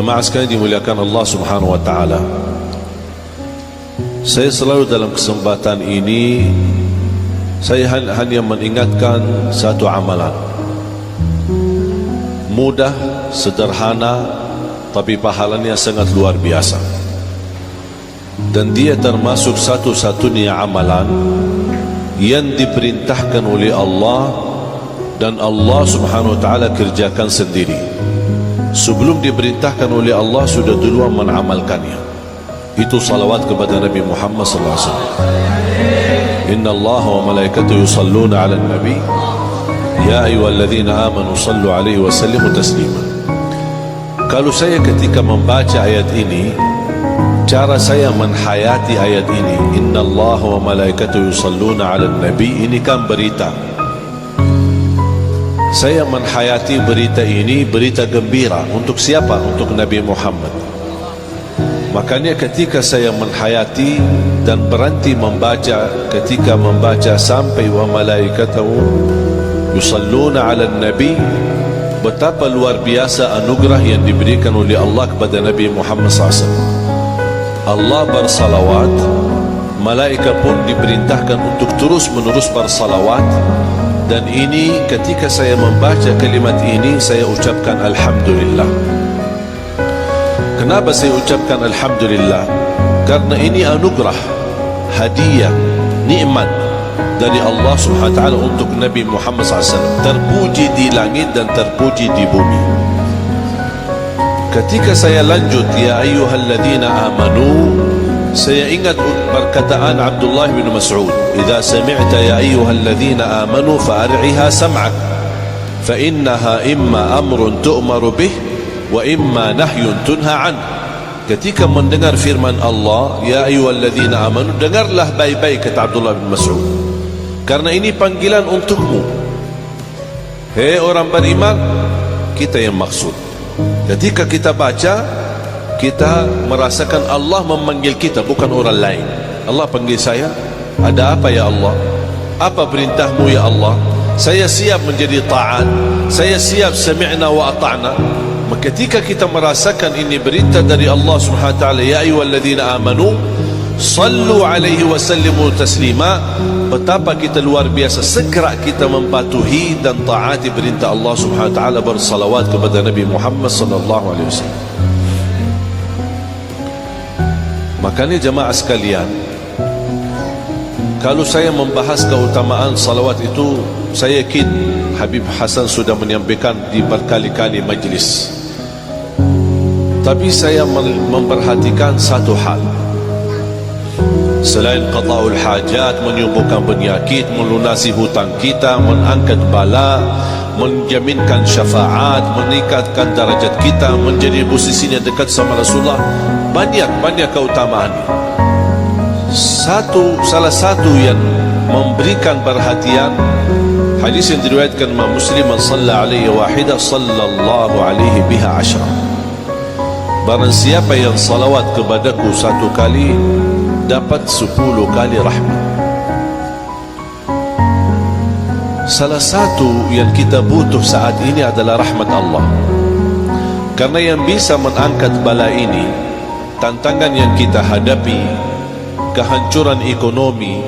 Jemaah sekalian dimuliakan Allah Subhanahu wa taala. Saya selalu dalam kesempatan ini saya hanya mengingatkan satu amalan. Mudah, sederhana, tapi pahalanya sangat luar biasa. Dan dia termasuk satu-satunya amalan yang diperintahkan oleh Allah dan Allah Subhanahu wa taala kerjakan sendiri. Sebelum diperintahkan oleh Allah sudah duluan mengamalkannya. Itu salawat kepada Nabi Muhammad sallallahu alaihi wasallam. Inna Allah wa malaikatahu yusalluna 'alan nabi ya ayyuhalladzina amanu sallu 'alaihi wa sallimu taslima. Kalau saya ketika membaca ayat ini, cara saya menhayati ayat ini, Inna Allah wa malaikatahu yusalluna 'alan nabi, ini kan berita. Saya menhayati berita ini berita gembira untuk siapa? Untuk Nabi Muhammad. Makanya ketika saya menhayati dan berhenti membaca, ketika membaca sampai wa malaikatahu yusalluna 'alan nabi, betapa luar biasa anugerah yang diberikan oleh Allah kepada Nabi Muhammad SAW. Allah bersalawat, malaikat pun diperintahkan untuk terus menerus bersalawat. Dan ini ketika saya membaca kalimat ini, saya ucapkan Alhamdulillah. Kenapa saya ucapkan Alhamdulillah? Karena ini anugerah, hadiah, nikmat dari Allah Subhanahu wa taala untuk Nabi Muhammad SAW. Terpuji di langit dan terpuji di bumi. Ketika saya lanjut, ya ayyuhalladzina amanu, saya ingat perkataan Abdullah bin Mas'ud, "Idza sami'ta ya ayyuhalladzina amanu fa'ar'iha sam'ak, fa innaha imma amrun tu'maru bih wa imma nahyun tunha an." Ketika mendengar firman Allah, ya ayyuhalladzina amanu, dengarlah baik-baik, kata Abdullah bin Mas'ud, karena ini panggilan untukmu. Hei orang beriman, kita yang maksud. Ketika kita baca, kita merasakan Allah memanggil kita, bukan orang lain. Allah panggil saya, ada apa ya Allah? Apa perintahmu ya Allah? Saya siap menjadi taat, saya siap sami'na wa ata'na. Ketika kita merasakan ini berita dari Allah Subhanahu wa taala, ya ayyuhalladzina amanu sallu alaihi wa sallimu taslima, betapa kita luar biasa segera kita mematuhi dan taati perintah Allah Subhanahu wa taala, bersalawat kepada Nabi Muhammad sallallahu alaihi wasallam. Makanya jemaah sekalian, kalau saya membahas keutamaan salawat itu, saya yakin Habib Hasan sudah menyampaikan di berkali-kali majlis. Tapi saya memperhatikan satu hal. Selain qada'ul hajat, menyembuhkan penyakit, melunasi hutang kita, mengangkat bala, menjaminkan syafaat, meningkatkan darajat kita, menjadi posisinya dekat sama Rasulullah, banyak keutamaan. Salah satu yang memberikan perhatian, hadis yang diriwayatkan Imam Muslim, man shalla alaihi wahidah sallallahu alaihi biha ashra. Barang siapa yang salawat kepadaku satu kali, dapat 10 kali rahmat. Salah satu yang kita butuh saat ini adalah rahmat Allah. Karena yang bisa mengangkat bala ini, tantangan yang kita hadapi, kehancuran ekonomi,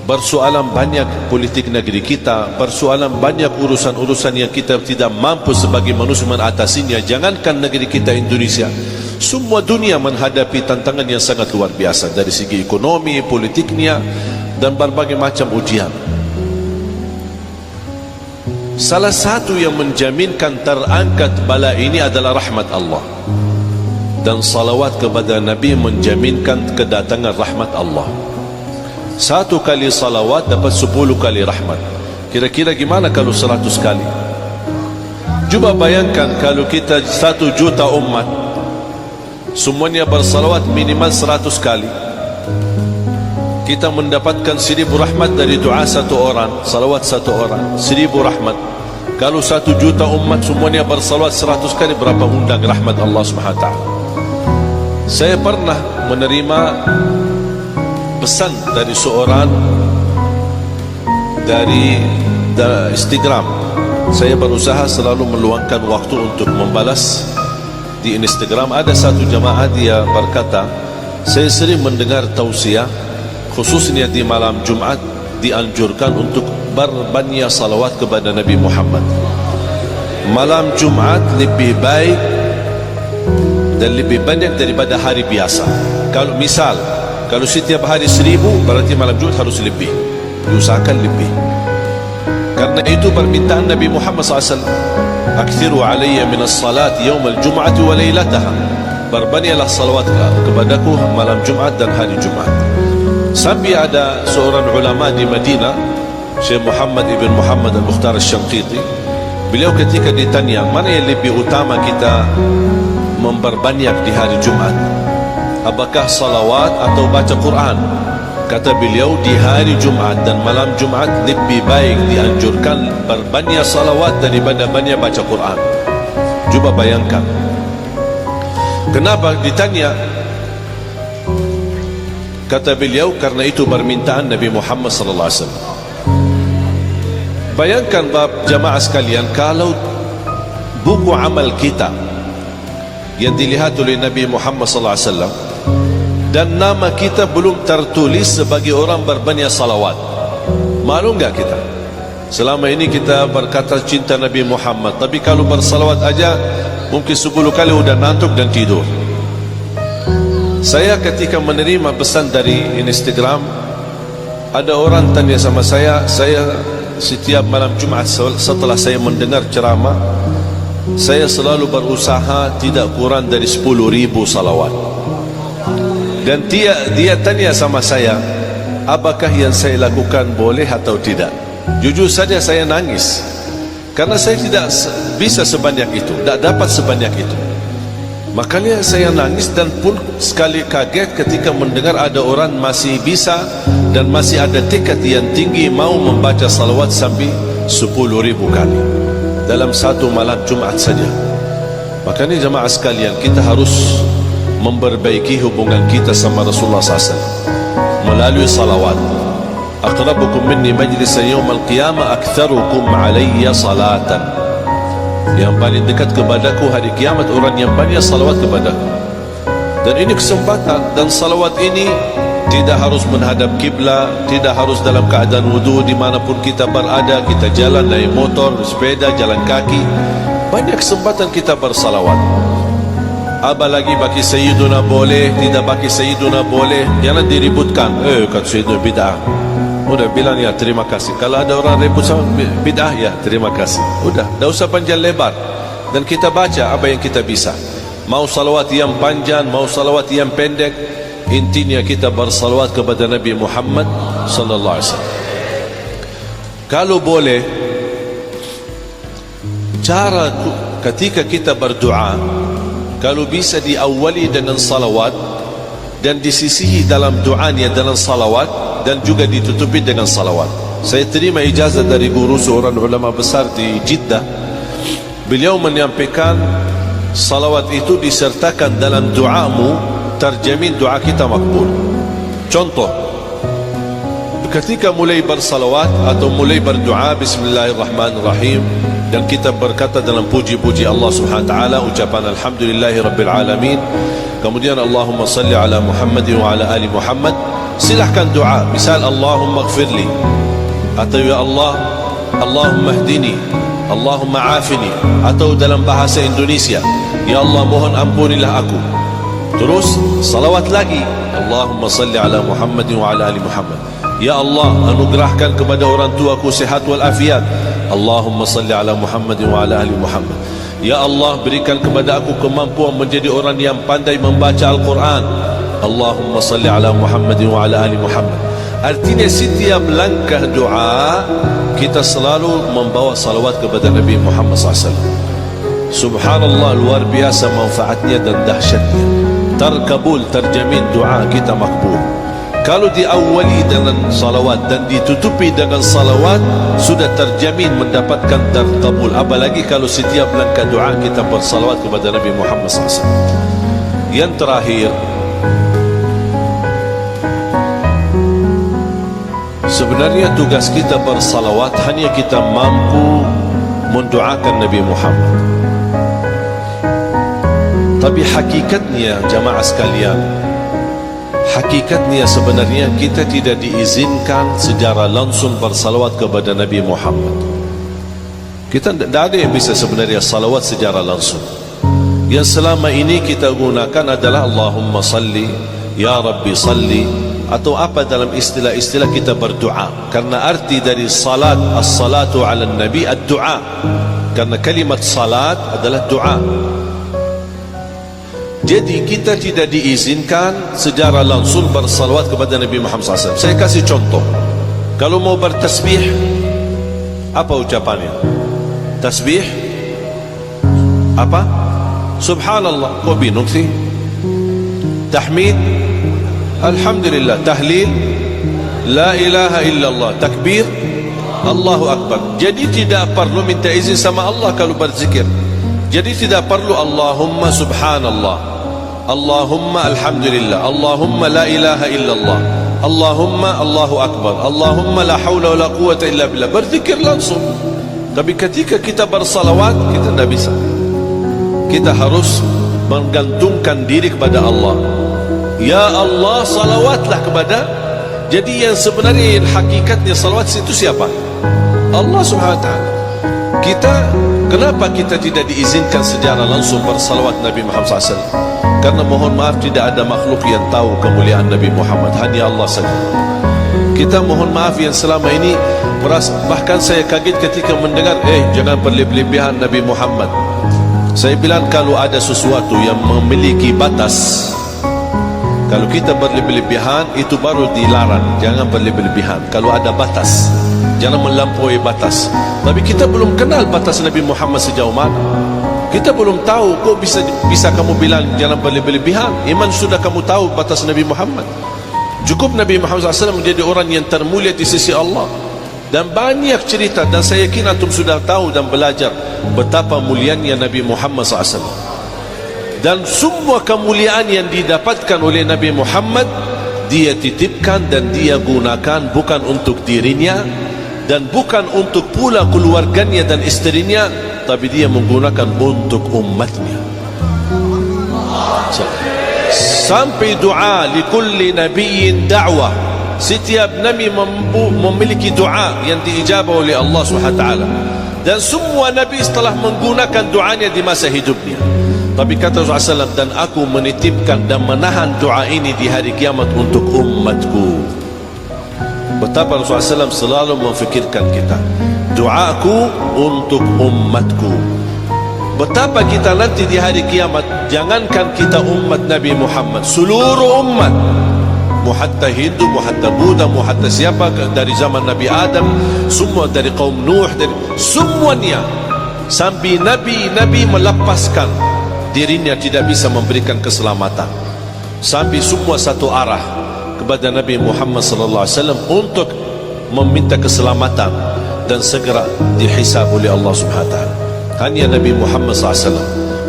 persoalan banyak politik negeri kita, persoalan banyak urusan-urusan yang kita tidak mampu sebagai manusia mengatasinya. Jangankan negeri kita Indonesia, semua dunia menghadapi tantangan yang sangat luar biasa dari segi ekonomi, politiknya, dan berbagai macam ujian. Salah satu yang menjaminkan terangkat bala ini adalah rahmat Allah. Dan salawat kepada Nabi menjaminkan kedatangan rahmat Allah. Satu kali salawat dapat 10 kali rahmat. Kira-kira gimana kalau 100 kali? Cuba bayangkan kalau kita 1 juta umat, semuanya bersalawat minimal 100 kali, kita mendapatkan 1000 rahmat dari doa satu orang, salawat satu orang, 1000 rahmat. Kalau 1 juta umat semuanya bersalawat 100 kali, berapa undang rahmat Allah Subhanahu wa taala. Saya pernah menerima pesan dari seorang dari Instagram. Saya berusaha selalu meluangkan waktu untuk membalas di Instagram ada satu jamaah, dia berkata, saya sering mendengar tausiah khususnya di malam Jumat dianjurkan untuk berbanyak salawat kepada Nabi Muhammad. Malam Jumat lebih baik dan lebih banyak daripada hari biasa. Kalau misal, kalau setiap hari 1000, berarti malam Jumat harus lebih, diusahakan lebih. Karena itu permintaan Nabi Muhammad SAW, akthiru alayya minas salat yawmal jum'ati wa laylataha, berbanyaklah salawat kepadaku malam Jumat dan hari Jumat. Sampai ada seorang ulama di Madinah, Syekh Muhammad ibn Muhammad al-Mukhtar al-Shanqiti, beliau ketika ditanya mana yang lebih utama kita memperbanyak di hari Jumat, apakah salawat atau baca Quran? Kata beliau, di hari Jumat dan malam Jumat lebih baik dianjurkan berbanyak salawat daripada banyak baca Quran. Cuba bayangkan. Kenapa ditanya? Kata beliau, karena itu permintaan Nabi Muhammad sallallahu alaihi wasallam. Bayangkan jamaah sekalian, kalau buku amal kita yang dilihat oleh Nabi Muhammad sallallahu alaihi wasallam dan nama kita belum tertulis sebagai orang berbanyak salawat, malu enggak kita? Selama ini kita berkata cinta Nabi Muhammad, tapi kalau bersalawat aja mungkin 10 kali udah ngantuk dan tidur. Saya ketika menerima pesan dari Instagram, ada orang tanya sama saya setiap malam Jumat setelah saya mendengar ceramah, saya selalu berusaha tidak kurang dari 10.000 salawat. Dan dia tanya sama saya, apakah yang saya lakukan boleh atau tidak? Jujur saja saya nangis, karena saya tidak bisa sebanyak itu, tidak dapat sebanyak itu. Makanya saya nangis dan pun sekali kaget ketika mendengar ada orang masih bisa dan masih ada tekad yang tinggi mau membaca salawat sampai 10.000 kali dalam satu malam Jumat saja. Makanya jemaah sekalian, kita harus memperbaiki hubungan kita sama Rasulullah SAW melalui salawat. Aqrabukum minni majlisan yawmal qiyamah aktharukum alayya salatan. Yang paling dekat kepadaku hari kiamat orang yang banyak salawat kepadaku. Dan ini kesempatan, dan salawat ini tidak harus menghadap kiblat, tidak harus dalam keadaan wudu, dimanapun kita berada, kita jalan, naik motor, sepeda, jalan kaki, banyak kesempatan kita bersalawat. Apa lagi bagi Sayyiduna boleh, tidak bagi Sayyiduna boleh, jangan diributkan. Kata Sayyiduna bid'ah, udah bilang ya terima kasih. Kalau ada orang ribut sama bid'ah, ya terima kasih. Udah, tak usah panjang lebar. Dan kita baca apa yang kita bisa. Mau salawat yang panjang, mau salawat yang pendek, intinya kita bersalawat kepada Nabi Muhammad sallallahu alaihi wasallam. Kalau boleh, cara ketika kita berdoa, kalau bisa diawali dengan salawat dan disisihi dalam doanya dengan salawat, dan juga ditutupi dengan salawat. Saya terima ijazah dari guru seorang ulama besar di Jeddah. Beliau menyampaikan salawat itu disertakan dalam doamu, terjamin doa kita makbul. Contoh, ketika mulai bersalawat atau mulai berdoa Bismillahirrahmanirrahim, dan kita berkata dalam puji-puji Allah Subhanahu wa taala, ucapan alhamdulillahi rabbil alamin, kemudian Allahumma salli ala Muhammad wa ala ali Muhammad, silahkan doa. Misal Allahumma gfirli, atau ya Allah, Allahumma hdini, Allahumma afini, atau dalam bahasa Indonesia, ya Allah mohon ampunilah aku. Terus salawat lagi, Allahumma salli ala Muhammad wa ala ali Muhammad, ya Allah anugerahkan kepada orang tuaku sehat wal afiat, Allahumma salli ala Muhammad wa ala ali Muhammad, ya Allah berikan kepada aku kemampuan menjadi orang yang pandai membaca Al-Quran, Allahumma salli ala Muhammad wa ala ali Muhammad. Artinya setiap langkah doa kita selalu membawa salawat kepada Nabi Muhammad SAW. Subhanallah, luar biasa manfaatnya dan dahsyatnya. Terkabul, terjamin doa kita makbul. Kalau diawali dengan salawat dan ditutupi dengan salawat, sudah terjamin mendapatkan terkabul. Apalagi kalau setiap langkah doa kita bersalawat kepada Nabi Muhammad SAW. Yang terakhir, sebenarnya tugas kita bersalawat hanya kita mampu mendoakan Nabi Muhammad. Tapi hakikatnya jamaah sekalian, hakikatnya sebenarnya kita tidak diizinkan secara langsung bersalawat kepada Nabi Muhammad. Kita tidak ada yang bisa sebenarnya salawat secara langsung. Yang selama ini kita gunakan adalah Allahumma salli, Ya Rabbi salli, atau apa dalam istilah-istilah kita berdoa. Karena arti dari salat, as-salatu ala nabi, ad-doa. Karena kalimat salat adalah doa. Jadi kita tidak diizinkan secara langsung bersalawat kepada Nabi Muhammad SAW. Saya kasih contoh. Kalau mau bertasbih, apa ucapannya? Tasbih apa? Subhanallah. Kau bingung sih? Tahmid, Alhamdulillah. Tahlil, La ilaha illallah. Takbir, Allahu Akbar. Jadi tidak perlu minta izin sama Allah kalau berzikir. Jadi tidak perlu Allahumma subhanallah, Allahumma alhamdulillah, Allahumma la ilaha illallah, Allahumma Allahu Akbar, Allahumma la hawla wa la quwata illa billah. Berzikir langsung. Tapi ketika kita bersalawat, kita tidak bisa. Kita harus menggantungkan diri kepada Allah. Ya Allah, salawatlah kepada. Jadi yang sebenarnya, yang hakikatnya salawat itu siapa? Allah subhanahu wa ta'ala. Kenapa kita tidak diizinkan secara langsung bersalawat Nabi Muhammad SAW? Karena mohon maaf, tidak ada makhluk yang tahu kemuliaan Nabi Muhammad, hanya Allah saja. Kita mohon maaf yang selama ini bahkan saya kaget ketika mendengar jangan berlebih-lebihan Nabi Muhammad. Saya bilang kalau ada sesuatu yang memiliki batas, kalau kita berlebih-lebihan itu baru dilarang. Jangan berlebih-lebihan. Kalau ada batas, jangan melampaui batas. Tapi kita belum kenal batas Nabi Muhammad sejauh mana. Kita belum tahu. Kok bisa kamu bilang jangan berlebih-lebihan? Iman sudah kamu tahu batas Nabi Muhammad. Cukup Nabi Muhammad SAW menjadi orang yang termulia di sisi Allah. Dan banyak cerita, dan saya yakin antum sudah tahu dan belajar betapa mulianya Nabi Muhammad SAW. Dan semua kemuliaan yang didapatkan oleh Nabi Muhammad, dia titipkan dan dia gunakan bukan untuk dirinya dan bukan untuk pula keluarganya dan istrinya, tapi dia menggunakan untuk umatnya. Sampai doa likulli nabiyyin da'wah. Setiap nabi memiliki doa yang diijabah oleh Allah SWT. Dan semua nabi setelah menggunakan doanya di masa hidupnya. Tapi kata Rasulullah SAW, dan aku menitipkan dan menahan doa ini di hari kiamat untuk umatku. Betapa Rasulullah SAW selalu memfikirkan kita, doaku untuk umatku. Betapa kita nanti di hari kiamat, jangankan kita umat Nabi Muhammad, seluruh umat, muhatta Hindu, muhatta Buddha, muhatta siapa, dari zaman Nabi Adam, semua dari kaum Nuh, dari semuanya, sampai Nabi melepaskan dirinya tidak bisa memberikan keselamatan, sampai semua satu arah kepada Nabi Muhammad sallallahu alaihi wasallam untuk meminta keselamatan dan segera dihisab oleh Allah Subhanahu wa taala. Hanya Nabi Muhammad SAW.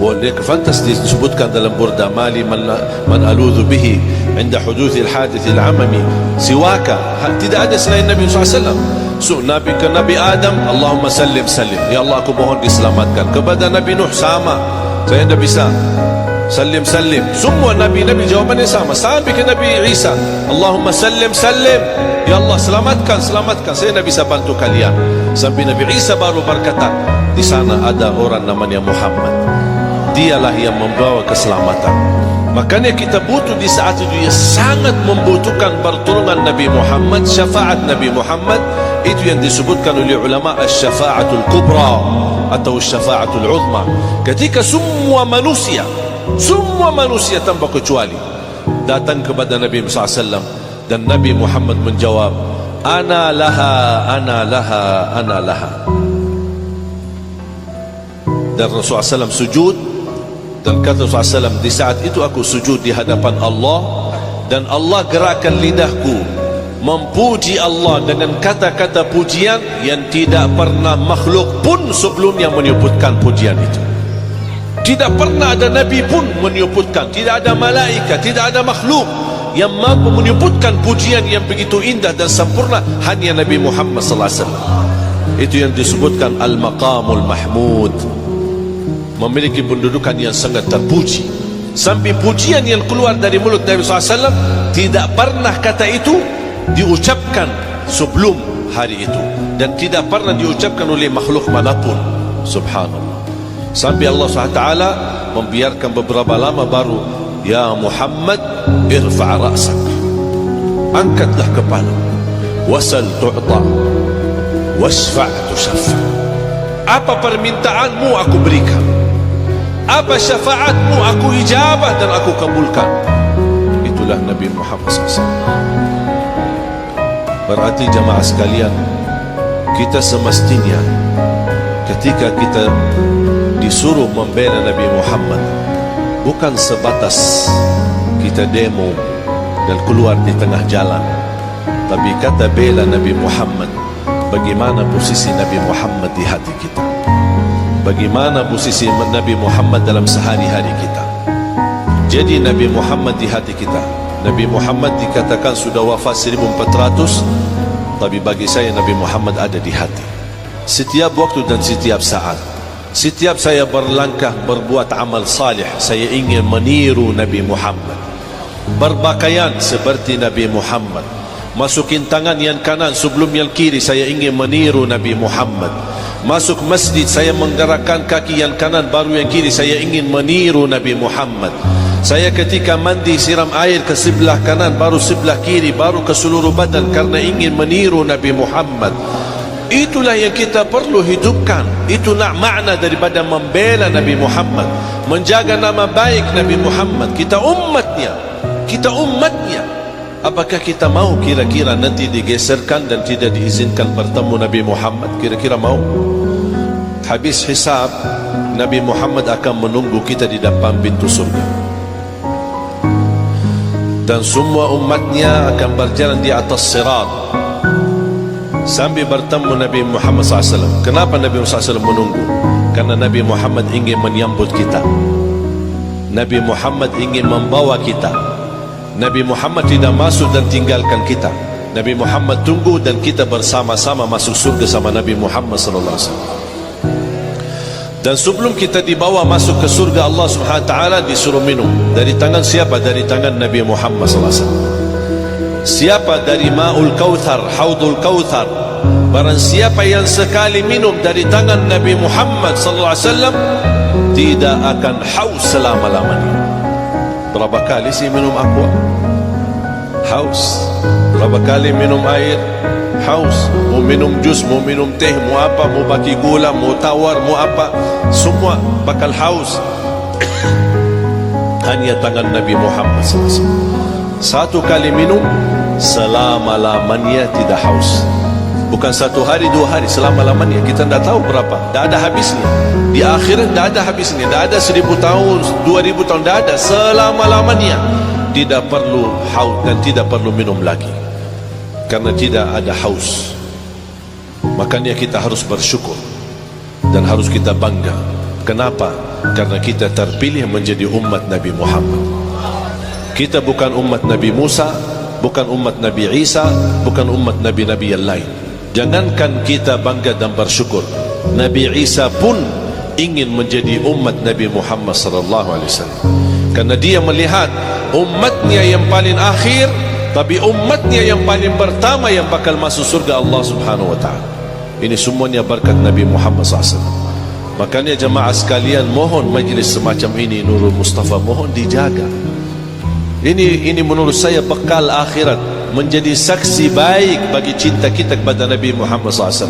Oleh fantas disebutkan dalam burda, mali man aludhu bihi inda huduthi al-hadith al-amami siwaka. Tidak ada selain Nabi SAW. So Nabi ke Nabi Adam, Allahumma sallim sallim, ya Allah aku mohon diselamatkan. Kepada Nabi Nuh sama, saya tidak bisa, sallim sallim. Semua Nabi jawabannya sama. Sampai ke Nabi Isa, Allahumma sallim sallim, ya Allah selamatkan, saya tidak bisa bantu kalian. Sampai Nabi Isa baru berkata, di sana ada orang namanya Muhammad, dialah yang membawa keselamatan. Makanya kita butuh di saat itu, dia sangat membutuhkan pertolongan Nabi Muhammad, syafaat Nabi Muhammad. Itu yang disebutkan oleh ulama as-syafa'atul kubra atau syafa'atul uzma. Ketika semua manusia tanpa kecuali datang kepada Nabi Muhammad SAW, dan Nabi Muhammad menjawab, ana laha, ana laha, ana laha. Dan Rasulullah SAW sujud, dan kata Rasulullah SAW, di saat itu aku sujud di hadapan Allah, dan Allah gerakkan lidahku memuji Allah dengan kata-kata pujian yang tidak pernah makhluk pun sebelumnya menyebutkan pujian itu. Tidak pernah ada Nabi pun menyebutkan, tidak ada malaikat, tidak ada makhluk yang mampu menyebutkan pujian yang begitu indah dan sempurna, hanya Nabi Muhammad SAW. Itu yang disebutkan al-maqamul mahmud, memiliki pendudukan yang sangat terpuji. Sampai pujian yang keluar dari mulut Nabi SAW tidak pernah kata itu diucapkan sebelum hari itu, dan tidak pernah diucapkan oleh makhluk manapun. Subhanallah. Sampai Allah SWT membiarkan beberapa lama baru, ya Muhammad irfa' ra'sak, angkatlah kepala, wasal tu'ta, wasfa' tushaffa. Apa permintaanmu aku berikan, apa syafaatmu aku ijabah dan aku kabulkan. Itulah Nabi Muhammad SAW. Berarti jamaah sekalian, kita semestinya ketika kita disuruh membela Nabi Muhammad, bukan sebatas kita demo dan keluar di tengah jalan, tapi kata bela Nabi Muhammad, bagaimana posisi Nabi Muhammad di hati kita, bagaimana posisi Nabi Muhammad dalam sehari-hari kita. Jadi Nabi Muhammad di hati kita. Nabi Muhammad dikatakan sudah wafat 1400, tapi bagi saya Nabi Muhammad ada di hati. Setiap waktu dan setiap saat, setiap saya berlangkah berbuat amal salih, saya ingin meniru Nabi Muhammad, berpakaian seperti Nabi Muhammad, masukin tangan yang kanan sebelum yang kiri, saya ingin meniru Nabi Muhammad. Masuk masjid, saya menggerakkan kaki yang kanan baru yang kiri, saya ingin meniru Nabi Muhammad. Saya ketika mandi siram air ke sebelah kanan, baru sebelah kiri, baru ke seluruh badan, karena ingin meniru Nabi Muhammad. Itulah yang kita perlu hidupkan. Itulah makna daripada membela Nabi Muhammad, menjaga nama baik Nabi Muhammad. Kita umatnya, kita umatnya. Apakah kita mau kira-kira nanti digeserkan dan tidak diizinkan bertemu Nabi Muhammad? Kira-kira mau? Habis hisab, Nabi Muhammad akan menunggu kita di depan pintu surga, dan semua umatnya akan berjalan di atas sirat sambil bertemu Nabi Muhammad SAW. Kenapa Nabi Muhammad SAW menunggu? Karena Nabi Muhammad ingin menyambut kita, Nabi Muhammad ingin membawa kita. Nabi Muhammad tidak masuk dan tinggalkan kita. Nabi Muhammad tunggu dan kita bersama-sama masuk surga sama Nabi Muhammad SAW. Dan sebelum kita dibawa masuk ke surga, Allah SWT disuruh minum. Dari tangan siapa? Dari tangan Nabi Muhammad SAW. Siapa? Dari Ma'ul Kauthar, Haudul Kauthar. Barang siapa yang sekali minum dari tangan Nabi Muhammad SAW, tidak akan haus selama-lamanya. Berapa kali sih minum aqua? Haus. Berapa kali minum air? Haus. Mau minum jus, mau minum teh, mau apa, mau bagi gula, mau tawar, mau apa, semua bakal haus. Hanya tangan Nabi Muhammad SAW. Satu kali minum, selama-lamanya tidak haus. Bukan satu hari, 2 hari, selama-lamanya. Kita tidak tahu berapa, tidak ada habisnya. Di akhirat tidak ada habisnya, tidak ada 1000 tahun, 2000 tahun, tidak ada. Selama-lamanya tidak perlu haus dan tidak perlu minum lagi, karena tidak ada haus. Makanya kita harus bersyukur dan harus kita bangga. Kenapa? Karena kita terpilih menjadi umat Nabi Muhammad. Kita bukan umat Nabi Musa, bukan umat Nabi Isa, bukan umat Nabi-Nabi yang lain. Jangankan kita bangga dan bersyukur, Nabi Isa pun ingin menjadi umat Nabi Muhammad SAW, karena dia melihat umatnya yang paling akhir, tapi umatnya yang paling pertama yang bakal masuk surga Allah Subhanahu wa ta'ala. Ini semuanya berkat Nabi Muhammad SAW. Makanya jemaah sekalian, mohon majlis semacam ini, Nurul Mustafa, mohon dijaga. Ini menurut saya bekal akhirat, menjadi saksi baik bagi cinta kita kepada Nabi Muhammad SAW.